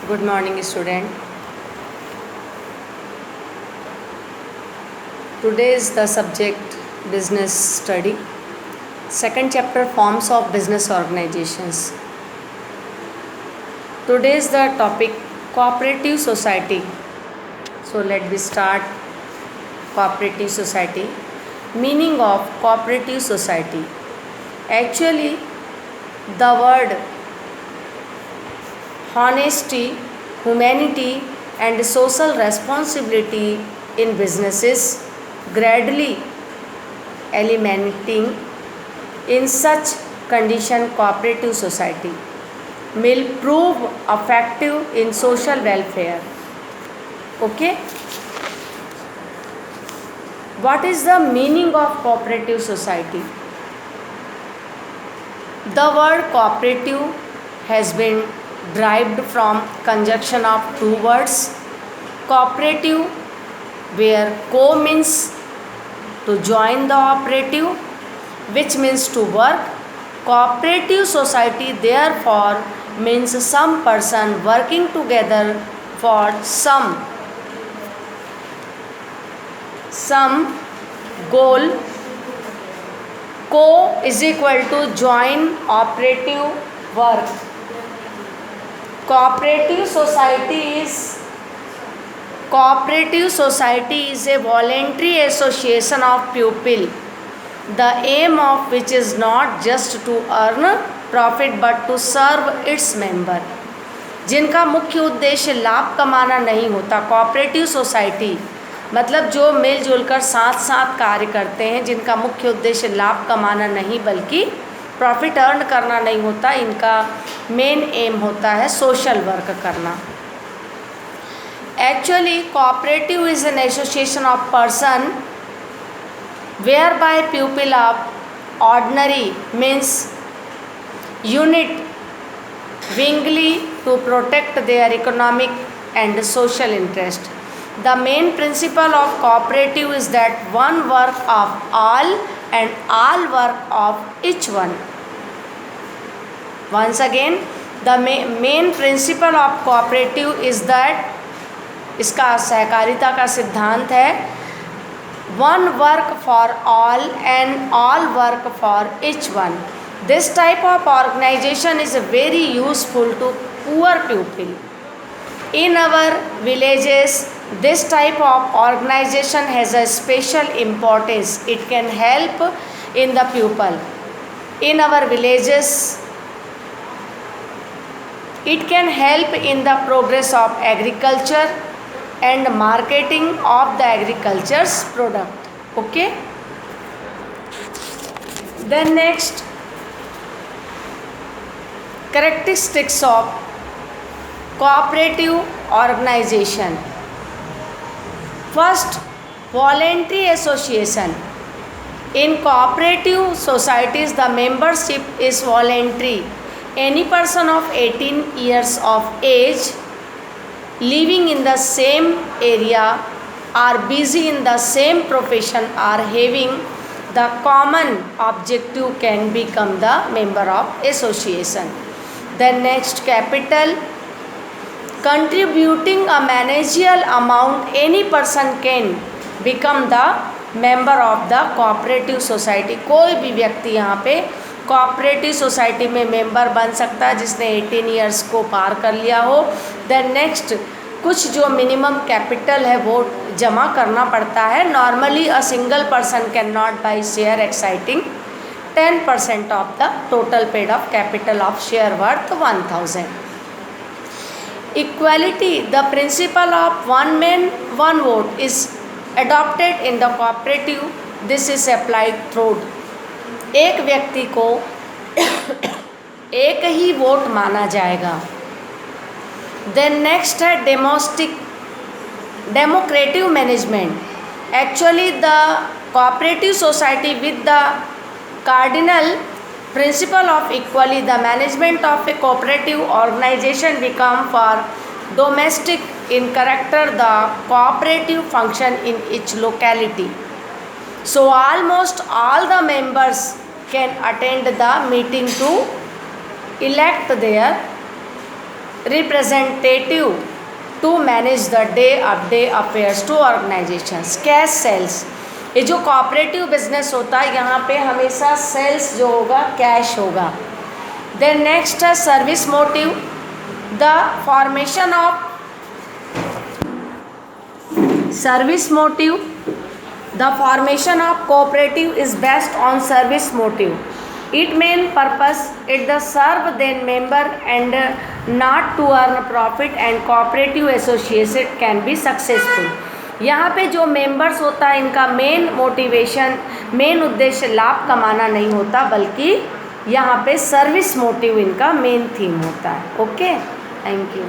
Good morning, student. Today is the subject business study. Second chapter, forms of business organizations. Today is the topic cooperative society. So let me start. Cooperative society. Meaning of cooperative society. Actually, the word honesty, humanity and social responsibility in businesses gradually eliminating in such condition cooperative society will prove effective in social welfare. Okay, what is the meaning of cooperative society? The word cooperative has been derived from conjunction of two words cooperative, where co means to join the operative, which means to work. Cooperative society therefore means some person working together for some goal. Co is equal to join operative work. Cooperative society is a voluntary association of people, the aim of which is not just to earn profit but to serve its member. जिनका मुख्य उद्देश्य लाभ कमाना नहीं होता, cooperative society मतलब जो मिलजुल कर साथ साथ कार्य करते हैं, जिनका मुख्य उद्देश्य लाभ कमाना नहीं बल्कि प्रॉफिट अर्न करना नहीं होता, इनका मेन एम होता है सोशल वर्क करना. Actually cooperative is an association of person where by people of ordinary means unite willingly to protect their economic and social interest. The main principle of cooperative is that one work of all and all work of each one. Once again, the main principle of cooperative is that इसका सहकारिता का सिद्धांत है one work for all and all work for each one. This type of organization is very useful to poor people. In our villages, this type of organization has a special importance. It can help in the people. In our villages, it can help in the progress of agriculture and marketing of the agriculture's product. Okay. Then next, characteristics of cooperative organization. First, voluntary association. In cooperative societies, the membership is voluntary. Any person of 18 years of age living in the same area or busy in the same profession or having the common objective can become the member of association. Then next, capital. Contributing a managerial amount, any person can become the member of the cooperative society. कोई भी व्यक्ति यहाँ पे cooperative society में member बन सकता है जिसने 18 ईयर्स को पार कर लिया हो. देन नेक्स्ट, कुछ जो मिनिमम कैपिटल है वो जमा करना पड़ता है. Normally a single person can not by share exciting 10% of the total paid of capital of share worth 1000. Equality, the principle of one man one vote is adopted in the cooperative. This is applied through. एक व्यक्ति को एक ही vote माना जाएगा. Then next है democratic management. Actually the cooperative society with the cardinal principle of equality, the management of a cooperative organization become for domestic in character the cooperative function in each locality. So almost all the members can attend the meeting to elect their representative to manage the day affairs to organizations. Cash sales, ये जो cooperative business होता है यहाँ पे हमेशा sales जो होगा cash होगा. देन नेक्स्ट है service motive. The formation of service motive, the formation of cooperative is based on service motive. Its main purpose is to serve their member and not to earn profit, and cooperative association can be successful. यहाँ पे जो members होता है इनका main motivation, main उद्देश्य लाभ कमाना नहीं होता, बल्कि यहाँ पे सर्विस मोटिव इनका मेन थीम होता है. Okay, thank you.